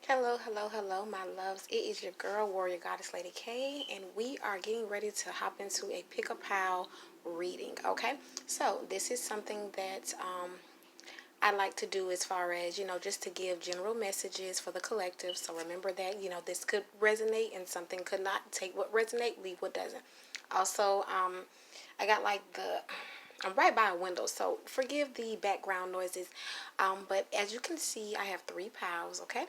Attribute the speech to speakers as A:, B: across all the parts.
A: Hello, hello, hello, my loves. It is your girl, Warrior Goddess Lady K, and we are getting ready to hop into a pick a pal reading. Okay, so this is something that I like to do as far as just to give general messages for the collective. So remember that this could resonate, and something could not. Take what resonate, leave what doesn't. Also, I got like I'm right by a window, so forgive the background noises. But as you can see, I have three pals, okay?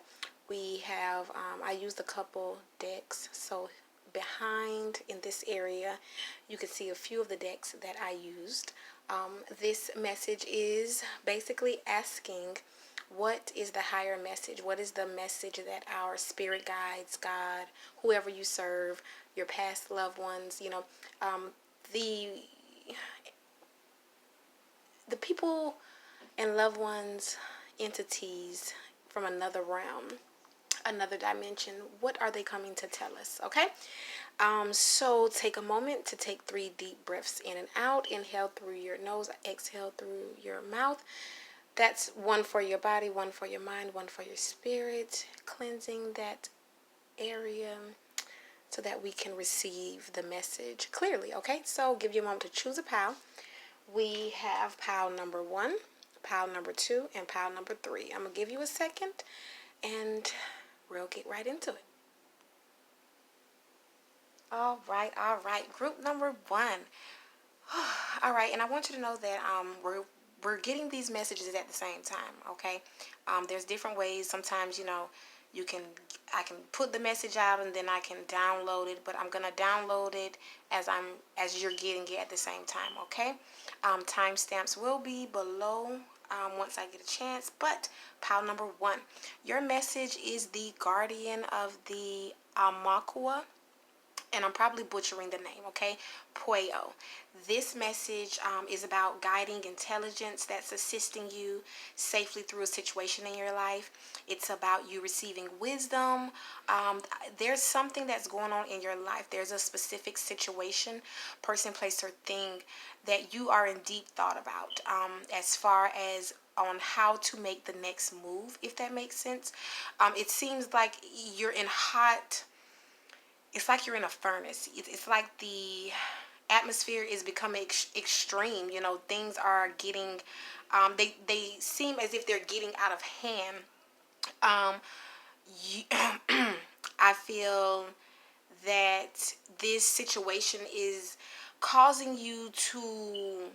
A: We have, I used a couple decks, so behind in this area, you can see a few of the decks that I used. This message is basically asking, what is the higher message? What is the message that our spirit guides, God, whoever you serve, your past loved ones, the people and loved ones, entities from another realm, another dimension, what are they coming to tell us? Okay, so take a moment to take 3 deep breaths in and out. Inhale through your nose, exhale through your mouth. That's one for your body, one for your mind, one for your spirit, cleansing that area so that we can receive the message clearly. Okay, so give you a moment to choose a pal. We have pile number 1, pile number 2, and pile number 3. I'm going to give you a second, and we'll get right into it. All right. Group number 1. All right, and I want you to know that we're getting these messages at the same time, okay? There's different ways. Sometimes, I can put the message out and then I can download it, but I'm gonna download it as you're getting it at the same time, okay? Timestamps will be below once I get a chance. But pile number 1, your message is the guardian of the Amakua, and I'm probably butchering the name, okay? Pueo. This message is about guiding intelligence that's assisting you safely through a situation in your life. It's about you receiving wisdom. There's something that's going on in your life. There's a specific situation, person, place, or thing that you are in deep thought about as far as on how to make the next move, if that makes sense. It seems like you're in hot... It's like you're in a furnace. It's like the atmosphere is becoming extreme. Things are getting, they seem as if they're getting out of hand. Um, you, I feel that this situation is causing you to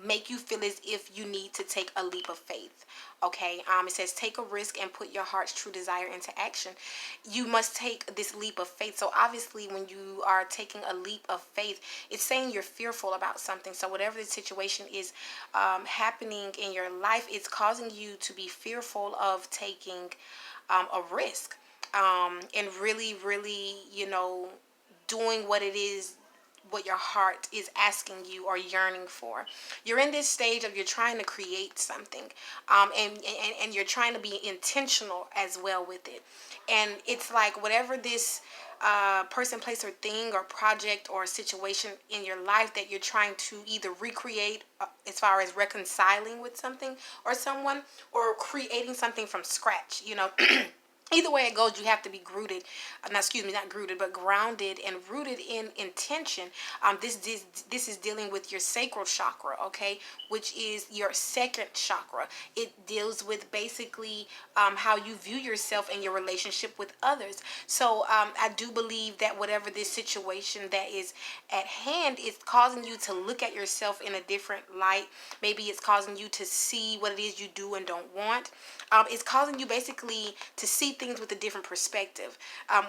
A: make you feel as if you need to take a leap of faith. Okay, it says take a risk and put your heart's true desire into action. You must take this leap of faith. So obviously when you are taking a leap of faith, it's saying you're fearful about something. So whatever the situation is happening in your life, it's causing you to be fearful of taking a risk, and really doing what your heart is asking you or yearning for. You're in this stage of you're trying to create something, and you're trying to be intentional as well with it. And it's like whatever this person, place, or thing, or project, or situation in your life that you're trying to either recreate as far as reconciling with something or someone, or creating something from scratch, Either way it goes, you have to be not rooted, but grounded and rooted in intention. This is dealing with your sacral chakra, okay, which is your second chakra. It deals with basically how you view yourself and your relationship with others. So I do believe that whatever this situation that is at hand is causing you to look at yourself in a different light. Maybe it's causing you to see what it is you do and don't want. It's causing you basically to see things with a different perspective.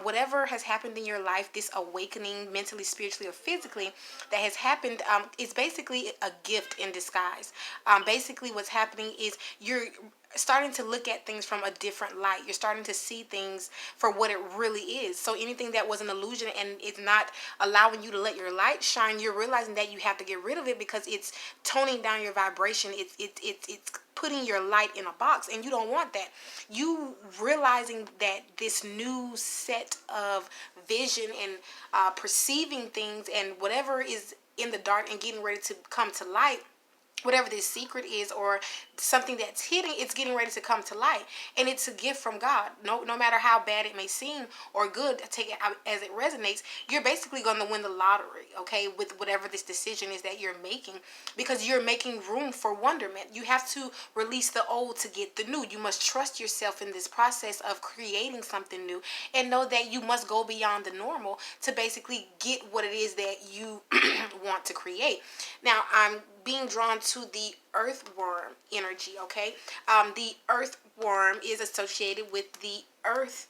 A: Whatever has happened in your life, this awakening mentally, spiritually, or physically that has happened, is basically a gift in disguise. Basically what's happening is you're starting to look at things from a different light. You're starting to see things for what it really is. So anything that was an illusion and it's not allowing you to let your light shine, you're realizing that you have to get rid of it because it's toning down your vibration. It's putting your light in a box, and you don't want that. You realizing that this new set of vision and perceiving things and whatever is in the dark and getting ready to come to light whatever this secret is, or something that's hidden, it's getting ready to come to light, and it's a gift from God. No matter how bad it may seem or good, take it out as it resonates. You're basically going to win the lottery, okay, with whatever this decision is that you're making, because you're making room for wonderment. You have to release the old to get the new. You must trust yourself in this process of creating something new, and know that you must go beyond the normal to basically get what it is that you want to create. Now, I'm being drawn to the earthworm energy, okay? The earthworm is associated with the earth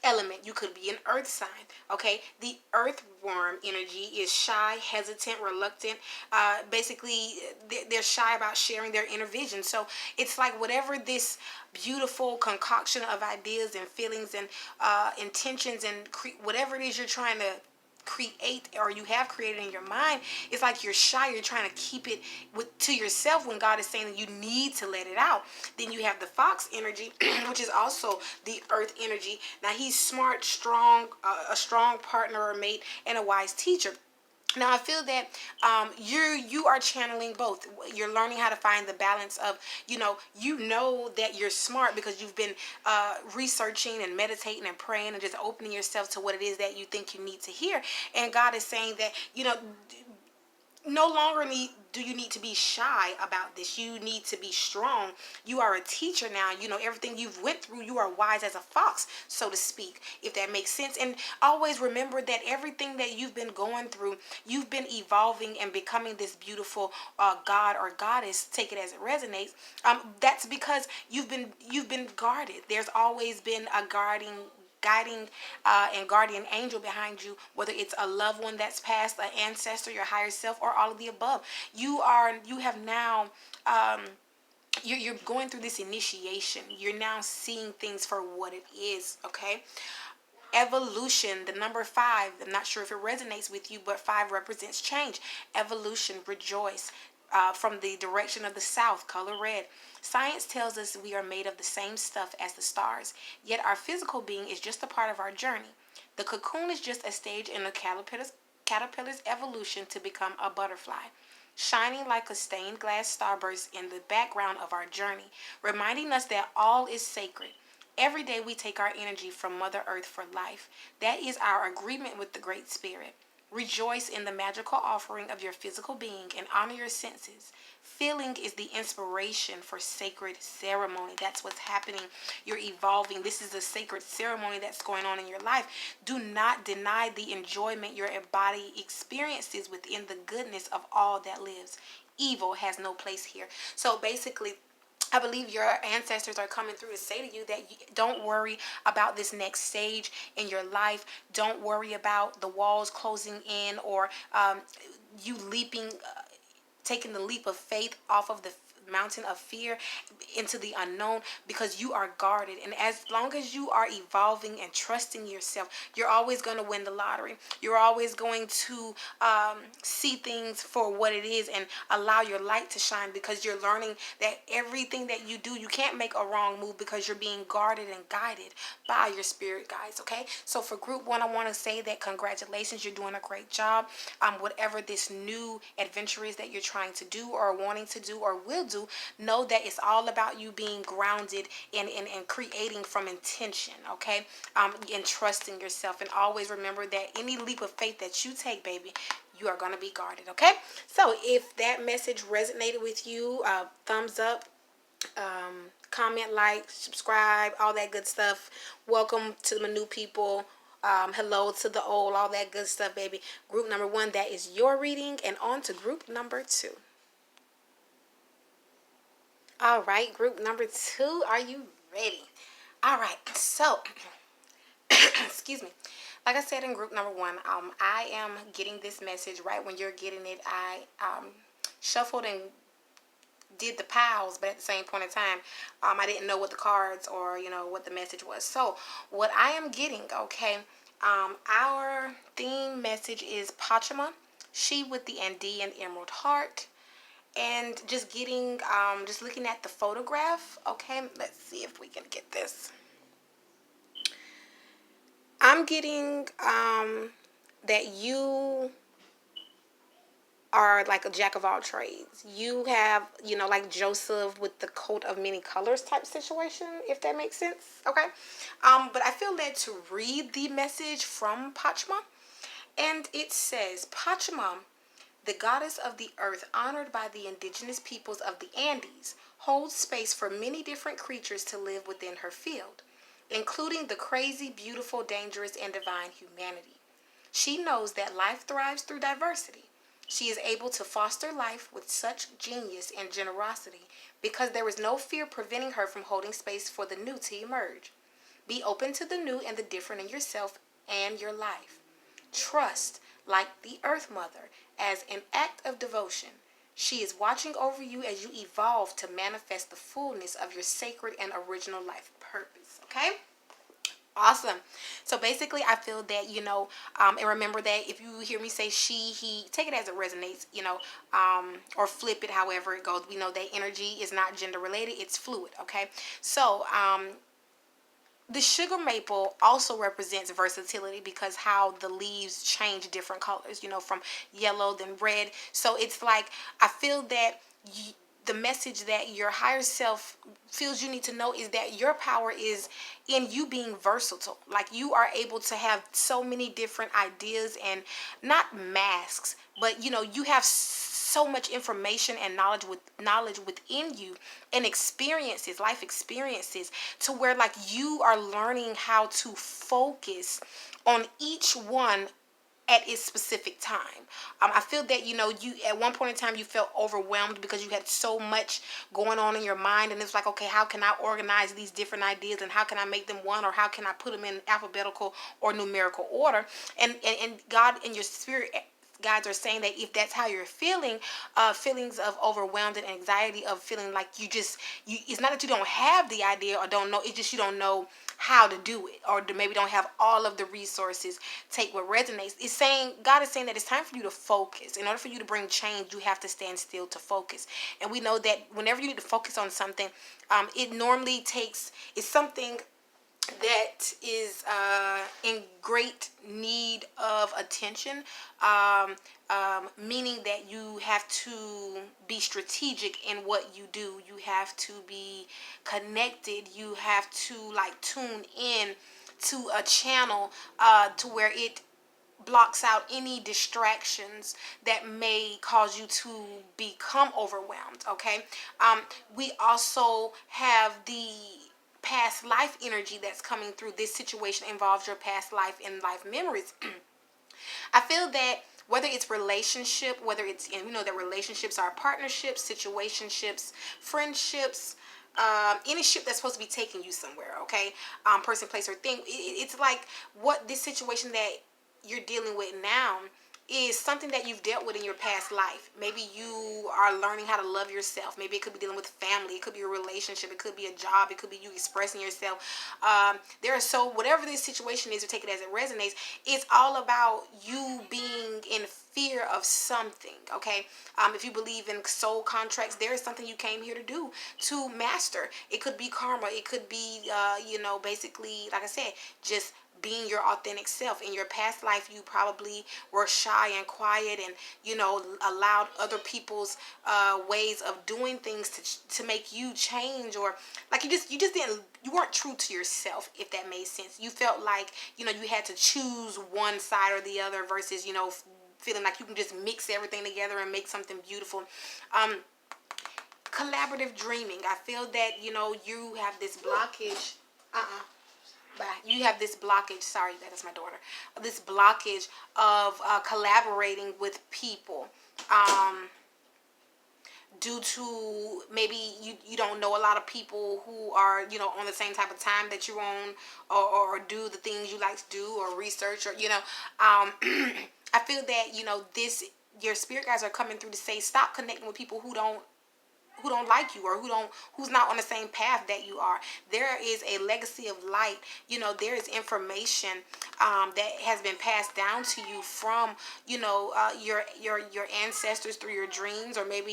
A: element. You could be an earth sign, okay? The earthworm energy is shy, hesitant, reluctant. Basically, they're shy about sharing their inner vision. So it's like whatever this beautiful concoction of ideas and feelings and intentions and whatever it is you're trying to create or you have created in your mind, it's like you're shy, you're trying to keep it to yourself, when God is saying that you need to let it out. Then you have the fox energy, which is also the earth energy. Now he's smart, strong, a strong partner or mate, and a wise teacher. Now I feel that you are channeling both. You're learning how to find the balance of, that you're smart because you've been researching and meditating and praying and just opening yourself to what it is that you think you need to hear. And God is saying that, no longer do you need to be shy about this. You need to be strong. You are a teacher now. Everything you've went through, you are wise as a fox, so to speak, if that makes sense. And always remember that everything that you've been going through, you've been evolving and becoming this beautiful god or goddess, take it as it resonates. That's because you've been guarded. There's always been a guiding and guardian angel behind you, whether it's a loved one that's passed, an ancestor, your higher self, or all of the above. You have now you're going through this initiation. You're now seeing things for what it is, okay? Evolution, the number 5, I'm not sure if it resonates with you, but 5 represents change. Evolution, rejoice. From the direction of the south, color red. Science tells us we are made of the same stuff as the stars, yet our physical being is just a part of our journey. The cocoon is just a stage in the caterpillar's evolution to become a butterfly, shining like a stained glass starburst in the background of our journey, reminding us that all is sacred. Every day we take our energy from Mother Earth for life. That is our agreement with the Great Spirit. Rejoice in the magical offering of your physical being and honor your senses. Feeling is the inspiration for sacred ceremony. That's what's happening. You're evolving. This is a sacred ceremony that's going on in your life. Do not deny the enjoyment your body experiences within the goodness of all that lives. Evil has no place here. So basically, I believe your ancestors are coming through to say to you that don't worry about this next stage in your life. Don't worry about the walls closing in, or you leaping, taking the leap of faith off of the mountain of fear into the unknown, because you are guarded. And as long as you are evolving and trusting yourself, you're always going to win the lottery. You're always going to see things for what it is and allow your light to shine, because you're learning that everything that you do, you can't make a wrong move, because you're being guarded and guided by your spirit guides. Okay, so for group 1, I want to say that congratulations, you're doing a great job. Whatever this new adventure is that you're trying to do or wanting to do or will do, know that it's all about you being grounded and creating from intention, okay? And trusting yourself. And always remember that any leap of faith that you take, baby, you are going to be guarded, okay? So if that message resonated with you, thumbs up, comment, like, subscribe, all that good stuff. Welcome to the new people. Hello to the old, all that good stuff, baby. Group number 1, that is your reading. And on to group number 2. All right, group number 2, are you ready? All right, so, excuse me. Like I said in group number 1, I am getting this message right when you're getting it. I shuffled and did the piles, but at the same point in time, I didn't know what the cards or, what the message was. So, what I am getting, okay, our theme message is Pachama, she with the Andean emerald heart. And just getting, just looking at the photograph. Okay, let's see if we can get this. I'm getting that you are like a jack of all trades. You have, like Joseph with the coat of many colors type situation, if that makes sense. Okay. But I feel led to read the message from Pachma. And it says, Pachma, the goddess of the earth, honored by the indigenous peoples of the Andes, holds space for many different creatures to live within her field, including the crazy, beautiful, dangerous, and divine humanity. She knows that life thrives through diversity. She is able to foster life with such genius and generosity because there is no fear preventing her from holding space for the new to emerge. Be open to the new and the different in yourself and your life. Trust, like the Earth Mother, as an act of devotion. She is watching over you as you evolve to manifest the fullness of your sacred and original life purpose. Okay? Awesome. So basically, I feel that, and remember that if you hear me say she, he, take it as it resonates, or flip it however it goes. We know that energy is not gender related, it's fluid, okay? So, the sugar maple also represents versatility because how the leaves change different colors, from yellow then red. So it's like, I feel that the message that your higher self feels you need to know is that your power is in you being versatile. Like, you are able to have so many different ideas and not masks, but you have so much information and knowledge within you, and experiences, life experiences, to where like you are learning how to focus on each one at its specific time. I feel that, you at one point in time you felt overwhelmed because you had so much going on in your mind, and it's like, okay, how can I organize these different ideas, and how can I make them one, or how can I put them in alphabetical or numerical order? And God and your spirit guides are saying that if that's how you're feeling, feelings of overwhelmed and anxiety, of feeling like it's not that you don't have the idea or don't know, it's just you don't know how to do it, or maybe don't have all of the resources. Take what resonates. It's saying, God is saying that it's time for you to focus. In order for you to bring change, you have to stand still to focus. And we know that whenever you need to focus on something, it normally it's something that is in great need of attention, meaning that you have to be strategic in what you do. You have to be connected. You have to like tune in to a channel to where it blocks out any distractions that may cause you to become overwhelmed. Okay. We also have the past life energy that's coming through. This situation involves your past life and life memories. I feel that whether it's relationship, whether it's, and we know that relationships are partnerships, situationships, friendships, any ship that's supposed to be taking you somewhere, okay? Person, place, or thing. It's like what this situation that you're dealing with now is something that you've dealt with in your past life. Maybe you are learning how to love yourself. Maybe it could be dealing with family. It could be a relationship. It could be a job. It could be you expressing yourself. Whatever this situation is, or take it as it resonates, it's all about you being in fear of something, okay? If you believe in soul contracts, there is something you came here to do, to master. It could be karma. It could be, basically, like I said, just being your authentic self. In your past life, you probably were shy and quiet, and allowed other people's ways of doing things to make you change, or like you weren't true to yourself, if that made sense. You felt like you had to choose one side or the other, versus feeling like you can just mix everything together and make something beautiful. Collaborative dreaming. I feel that you have this blockage. You have this blockage, sorry, that is my daughter, this blockage of collaborating with people, due to maybe you don't know a lot of people who are on the same type of time that you're on, or do the things you like to do, or research, or I feel that your spirit guides are coming through to say, stop connecting with people who don't like you, or who's not on the same path that you are. There is a legacy of light. There is information that has been passed down to you from your ancestors through your dreams, or maybe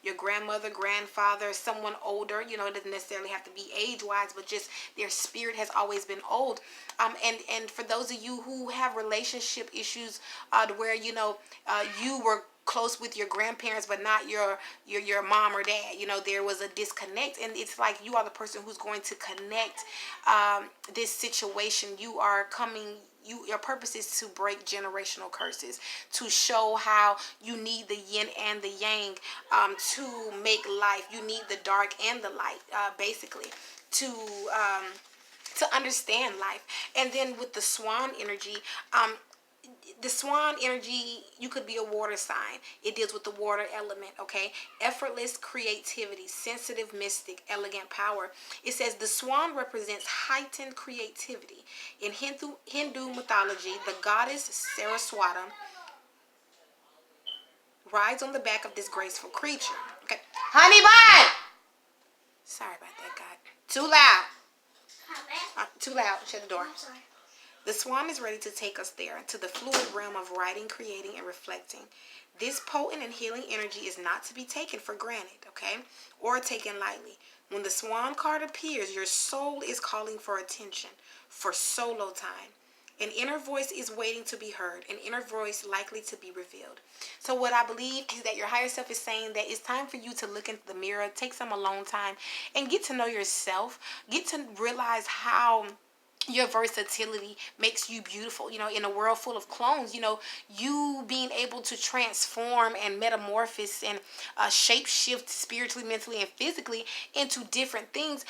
A: your grandmother, grandfather, someone older. It doesn't necessarily have to be age wise, but just their spirit has always been old. And for those of you who have relationship issues, where you were close with your grandparents but not your mom or dad. You know, there was a disconnect, and it's like you are the person who's going to connect this situation. You are coming, your purpose is to break generational curses, to show how you need the yin and the yang to make life. You need the dark and the light, basically, to understand life. And then with the swan energy, the swan energy, you could be a water sign. It deals with the water element, okay? Effortless creativity, sensitive mystic, elegant power. It says the swan represents heightened creativity. In Hindu mythology, the goddess Saraswati rides on the back of this graceful creature. Okay, honey bun! Sorry about that, God. Too loud. Too loud. Shut the door. I'm sorry. The swan is ready to take us there, to the fluid realm of writing, creating, and reflecting. This potent and healing energy is not to be taken for granted, okay? Or taken lightly. When the swan card appears, your soul is calling for attention, for solo time. An inner voice is waiting to be heard, an inner voice likely to be revealed. So what I believe is that your higher self is saying that it's time for you to look into the mirror, take some alone time, and get to know yourself. Get to realize how your versatility makes you beautiful. You know, in a world full of clones, you know, you being able to transform and metamorphose and shape shift spiritually, mentally, and physically into different things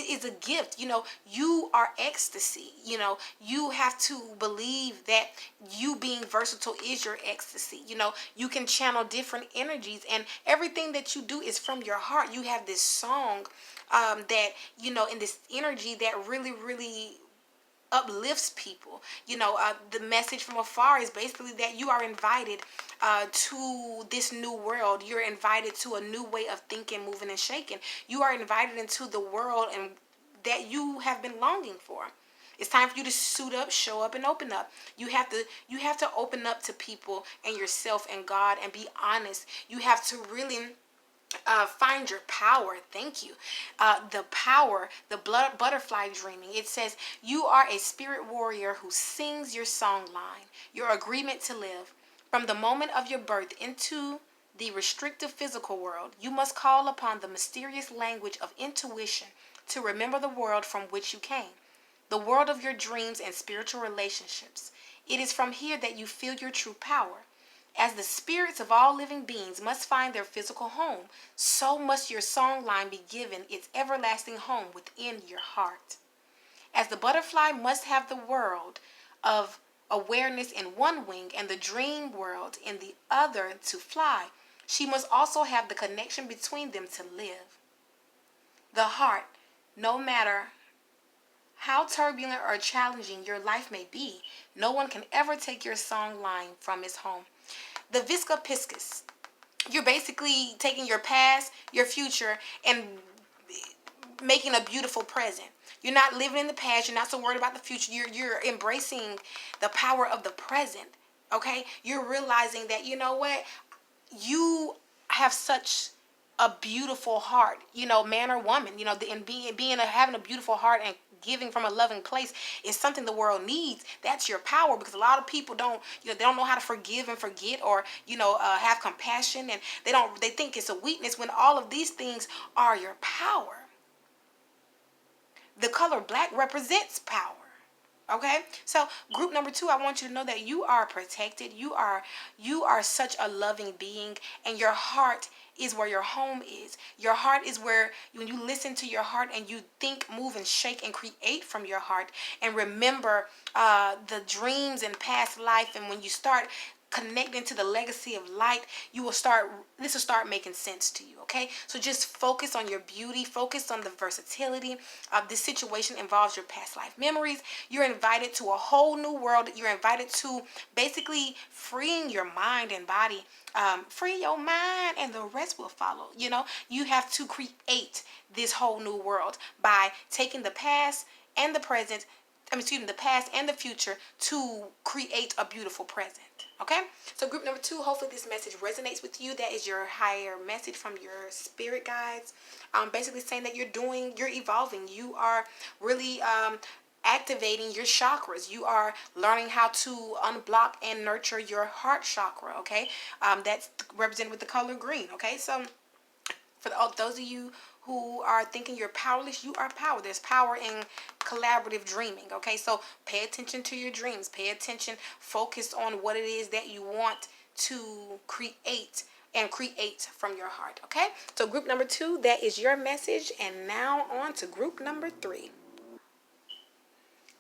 A: is a gift. You know, you are ecstasy. You know, you have to believe that you being versatile is your ecstasy. You know, you can channel different energies, and everything that you do is from your heart. You have this song that, you know, in this energy that really uplifts people. You know, the message from afar is basically that you are invited to this new world. You're invited to a new way of thinking, moving, and shaking. You are invited into the world and that you have been longing for. It's time for you to suit up, show up, and open up. You have to open up to people and yourself and God and be honest. You have to really find your power. Thank you. The power, the butterfly dreaming. It says you are a spirit warrior who sings your song line, your agreement to live. From the moment of your birth into the restrictive physical world, you must call upon the mysterious language of intuition to remember the world from which you came, the world of your dreams and spiritual relationships. It is from here that you feel your true power. As the spirits of all living beings must find their physical home, so must your song line be given its everlasting home within your heart. As the butterfly must have the world of awareness in one wing and the dream world in the other to fly, she must also have the connection between them to live. The heart, no matter how turbulent or challenging your life may be, no one can ever take your song line from its home. The Visca Piscis. You're basically taking your past, your future, and making a beautiful present. You're not living in the past. You're not so worried about the future. You're embracing the power of the present. Okay? You're realizing that, you know what? You have such a beautiful heart, you know, man or woman, you know, and having a beautiful heart and giving from a loving place is something the world needs. That's your power, because a lot of people don't, you know, they don't know how to forgive and forget, or, you know, have compassion, and they think it's a weakness when all of these things are your power. The color black represents power. Okay, so group number 2, I want you to know that you are protected. You are such a loving being, and your heart is where your home is. Your heart is where, when you listen to your heart and you think, move, and shake and create from your heart, and remember the dreams and past life, and when you start connecting to the legacy of light, this will start making sense to you. Okay, so just focus on your beauty, focus on the versatility. This situation involves your past life memories. You're invited to a whole new world. You're invited to basically freeing your mind and body. Free your mind and the rest will follow. You know, you have to create this whole new world by taking the past and the present, the past and the future to create a beautiful present. Okay, so group number 2, hopefully this message resonates with you. That is your higher message from your spirit guides. Basically saying that you're evolving. You are really activating your chakras. You are learning how to unblock and nurture your heart chakra, okay? That's represented with the color green, okay? So for those of you who are thinking you're powerless, you are power. There's power in collaborative dreaming, okay? So pay attention to your dreams. Pay attention. Focus on what it is that you want to create and create from your heart, okay? So group number 2, that is your message. And now on to group number 3.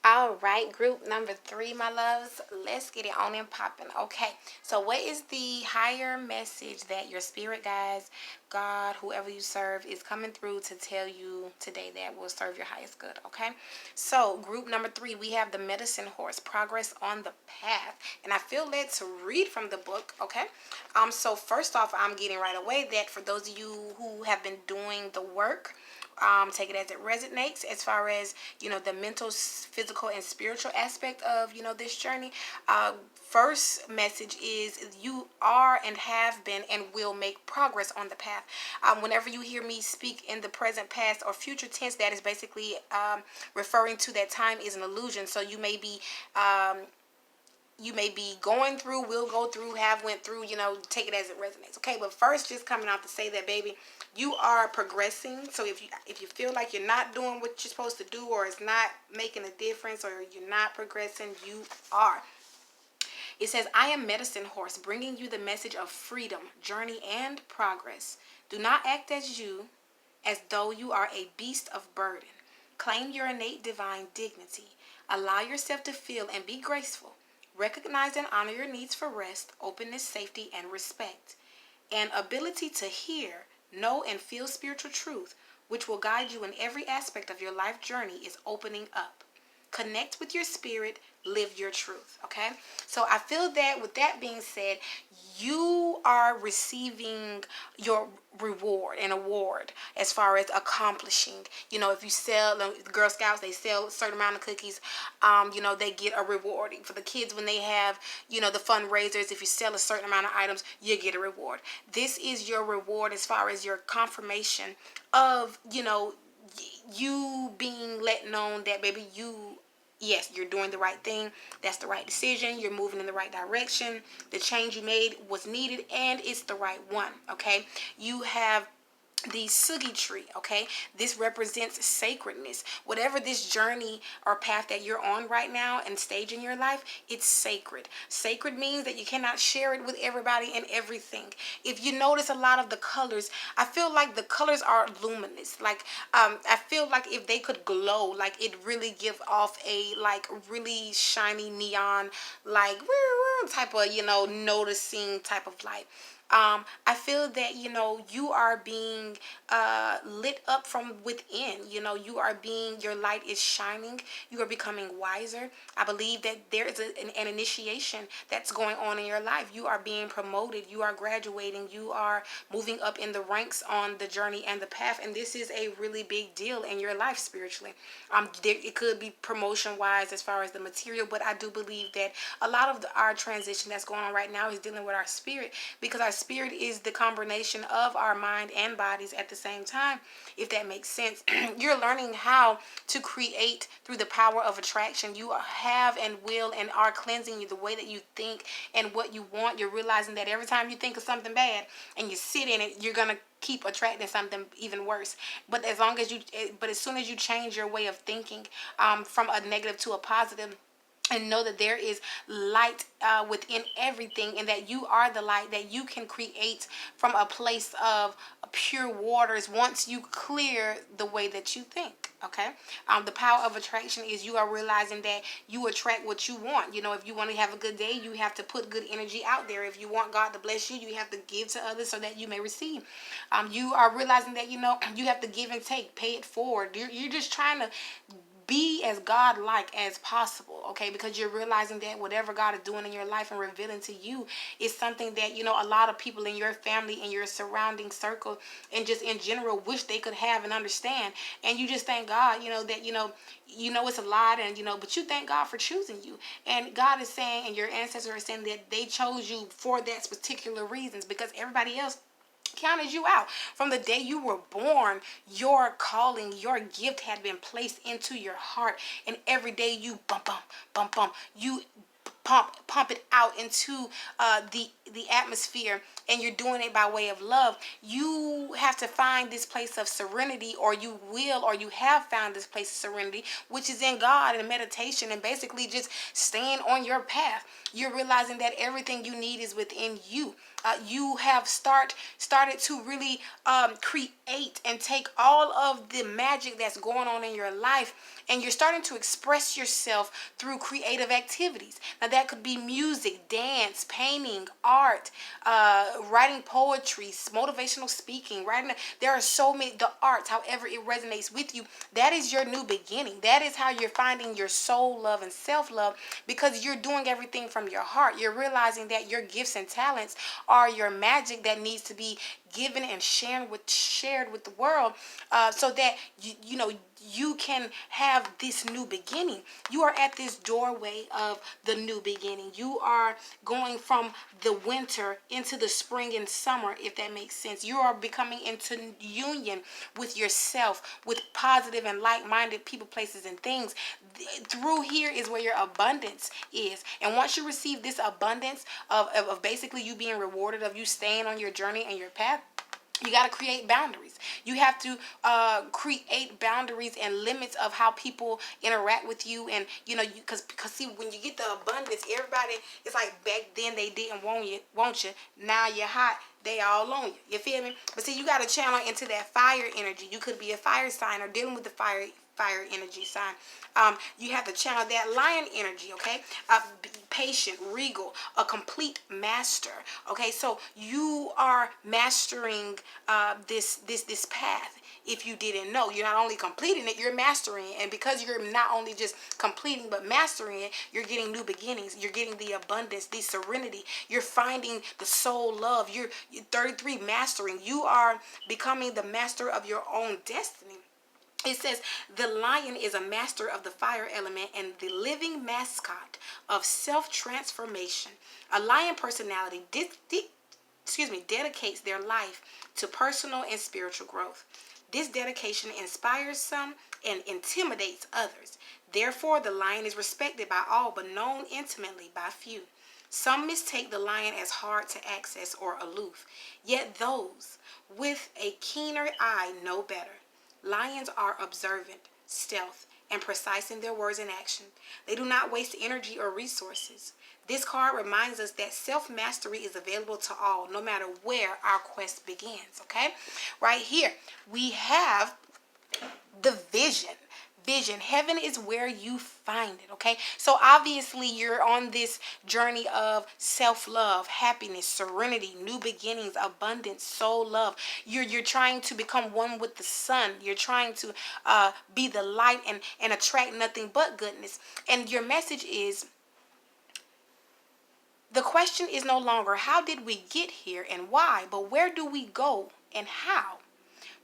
A: All right, group number 3, my loves. Let's get it on and popping. Okay, so what is the higher message that your spirit guides, God, whoever you serve, is coming through to tell you today that will serve your highest good? Okay, so group number 3, we have the medicine horse, progress on the path. And I feel led to read from the book, okay? So first off, I'm getting right away that for those of you who have been doing the work, take it as it resonates as far as, the mental, physical, and spiritual aspect of, this journey. First message is you are and have been and will make progress on the path. Whenever you hear me speak in the present, past, or future tense, that is basically referring to that time is an illusion. So you may be going through, will go through, have went through, take it as it resonates. Okay, but first, just coming out to say that, baby, you are progressing. So if you feel like you're not doing what you're supposed to do, or it's not making a difference, or you're not progressing, you are. It says, I am Medicine Horse, bringing you the message of freedom, journey, and progress. Do not act as though you are a beast of burden. Claim your innate divine dignity. Allow yourself to feel and be graceful. Recognize and honor your needs for rest, openness, safety, and respect. An ability to hear, know, and feel spiritual truth, which will guide you in every aspect of your life journey, is opening up. Connect with your spirit, live your truth, okay? So I feel that with that being said, you are receiving your reward and award as far as accomplishing. If you sell, the Girl Scouts, they sell a certain amount of cookies, they get a reward. For the kids, when they have, the fundraisers, if you sell a certain amount of items, you get a reward. This is your reward as far as your confirmation of, you being let known that, baby, yes, you're doing the right thing. That's the right decision. You're moving in the right direction. The change you made was needed, and it's the right one, okay? You have the sugi tree, okay? This represents sacredness. Whatever this journey or path that you're on right now and stage in your life, it's sacred. Sacred means that you cannot share it with everybody and everything. If you notice a lot of the colors, I feel like the colors are luminous. Like, I feel like if they could glow, like it really give off a like really shiny neon, like type of, noticing type of light. I feel that, you are being lit up from within. Your light is shining. You are becoming wiser. I believe that there is an initiation that's going on in your life. You are being promoted. You are graduating. You are moving up in the ranks on the journey and the path. And this is a really big deal in your life spiritually. It could be promotion wise as far as the material, but I do believe that a lot of our transition that's going on right now is dealing with our spirit, because our spirit is the combination of our mind and bodies at the same time, if that makes sense. You're learning how to create through the power of attraction. You have and will and are cleansing you the way that you think and what you want. You're realizing that every time you think of something bad and you sit in it, you're going to keep attracting something even worse. But as soon as you change your way of thinking from a negative to a positive, and know that there is light within everything, and that you are the light, that you can create from a place of pure waters once you clear the way that you think, okay? The power of attraction is you are realizing that you attract what you want. If you want to have a good day, you have to put good energy out there. If you want God to bless you, you have to give to others so that you may receive. You are realizing that, you have to give and take, pay it forward. You're just trying to be as God-like as possible, okay? Because you're realizing that whatever God is doing in your life and revealing to you is something that, a lot of people in your family and your surrounding circle and just in general wish they could have and understand. And you just thank God, that, it's a lot, and, but you thank God for choosing you. And God is saying, and your ancestors are saying that they chose you for that particular reasons, because everybody else counted you out. From the day you were born, your calling, your gift had been placed into your heart. And every day you you pump it out into the atmosphere, and you're doing it by way of love. You have to find this place of serenity, or you have found this place of serenity, which is in God and meditation, and basically just staying on your path. You're realizing that everything you need is within you. You have started to really create and take all of the magic that's going on in your life, and you're starting to express yourself through creative activities. Now that could be music, dance, painting, art, writing poetry, motivational speaking, writing. There are so many, the arts, however it resonates with you. That is your new beginning. That is how you're finding your soul love and self-love, because you're doing everything from your heart. You're realizing that your gifts and talents are your magic that needs to be given and shared with the world, so that you can have this new beginning. You are at this doorway of the new beginning. You are going from the winter into the spring and summer, if that makes sense. You are becoming into union with yourself, with positive and like-minded people, places, and things. Through here is where your abundance is. And once you receive this abundance of basically you being rewarded, of you staying on your journey and your path, you got to create boundaries. You have to create boundaries and limits of how people interact with you. And, because see, when you get the abundance, everybody, it's like back then they didn't want you. Now you're hot. They all on you. You feel me? But see, you got to channel into that fire energy. You could be a fire sign or dealing with the fire energy sign. You have to channel that lion energy, okay? Patient, regal, a complete master, okay? So you are mastering this path. If you didn't know, you're not only completing it, you're mastering it. And because you're not only just completing but mastering it, you're getting new beginnings. You're getting the abundance, the serenity. You're finding the soul love. You're 33 mastering. You are becoming the master of your own destiny. It says the lion is a master of the fire element and the living mascot of self-transformation. A lion personality dedicates their life to personal and spiritual growth. This dedication inspires some and intimidates others. Therefore, the lion is respected by all but known intimately by few. Some mistake the lion as hard to access or aloof, yet those with a keener eye know better. Lions are observant, stealth, and precise in their words and action. They do not waste energy or resources. This card reminds us that self-mastery is available to all, no matter where our quest begins, okay? Right here, we have the vision. Vision. Heaven is where you find it, okay? So obviously you're on this journey of self-love, happiness, serenity, new beginnings, abundance, soul love. You're trying to become one with the sun. You're trying to be the light and attract nothing but goodness. And your message is, the question is no longer how did we get here and why, but where do we go and how?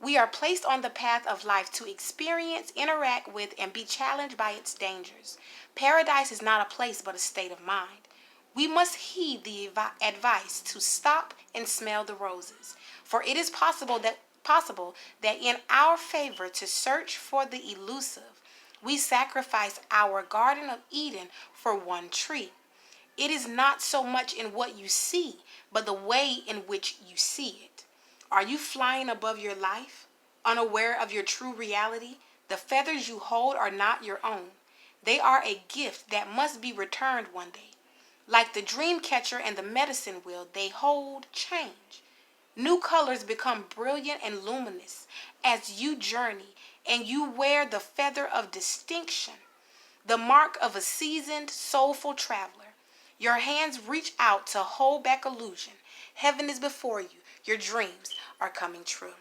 A: We are placed on the path of life to experience, interact with, and be challenged by its dangers. Paradise is not a place but a state of mind. We must heed the advice to stop and smell the roses, for it is possible that in our favor to search for the elusive, we sacrifice our Garden of Eden for one tree. It is not so much in what you see, but the way in which you see it. Are you flying above your life, unaware of your true reality? The feathers you hold are not your own. They are a gift that must be returned one day. Like the dream catcher and the medicine wheel, they hold change. New colors become brilliant and luminous as you journey, and you wear the feather of distinction, the mark of a seasoned, soulful traveler. Your hands reach out to hold back illusion. Heaven is before you. Your dreams are coming true.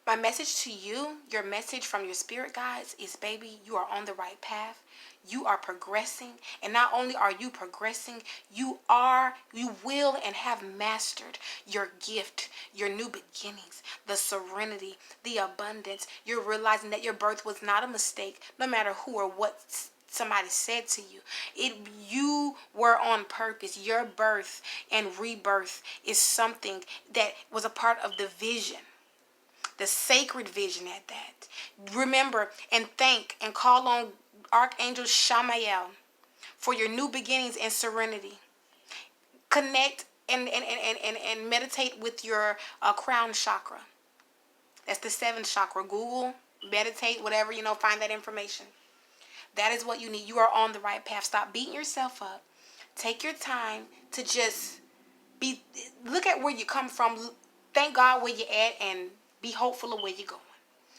A: My message to you, your message from your spirit guides is, baby, you are on the right path. You are progressing. And not only are you progressing, you will and have mastered your gift, your new beginnings, the serenity, the abundance. You're realizing that your birth was not a mistake, no matter who or what somebody said to you. You were on purpose. Your birth and rebirth is something that was a part of the vision, the sacred vision at that. Remember and thank and call on Archangel Shamael for your new beginnings and serenity. Connect and meditate with your crown chakra. That's the seventh chakra. Google, meditate, whatever, find that information. That is what you need. You are on the right path. Stop beating yourself up. Take your time to just look at where you come from. Thank God where you're at and be hopeful of where you're going.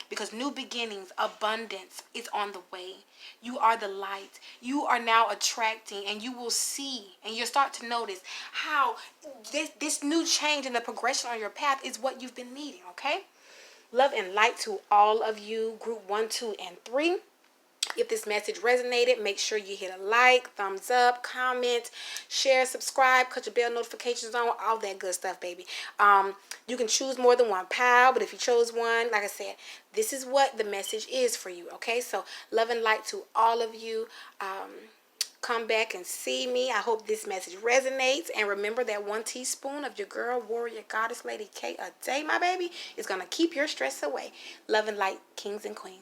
A: Because new beginnings, abundance is on the way. You are the light. You are now attracting, and you will see and you'll start to notice how this new change in the progression on your path is what you've been needing, okay? Love and light to all of you, group 1, 2, and 3. If this message resonated, make sure you hit a like, thumbs up, comment, share, subscribe, cut your bell notifications on, all that good stuff, baby. You can choose more than one pile, but if you chose one, like I said, this is what the message is for you, okay? So love and light to all of you. Come back and see me. I hope this message resonates. And remember that 1 teaspoon of your girl, Warrior Goddess Lady K, a day, my baby, is going to keep your stress away. Love and light, kings and queens.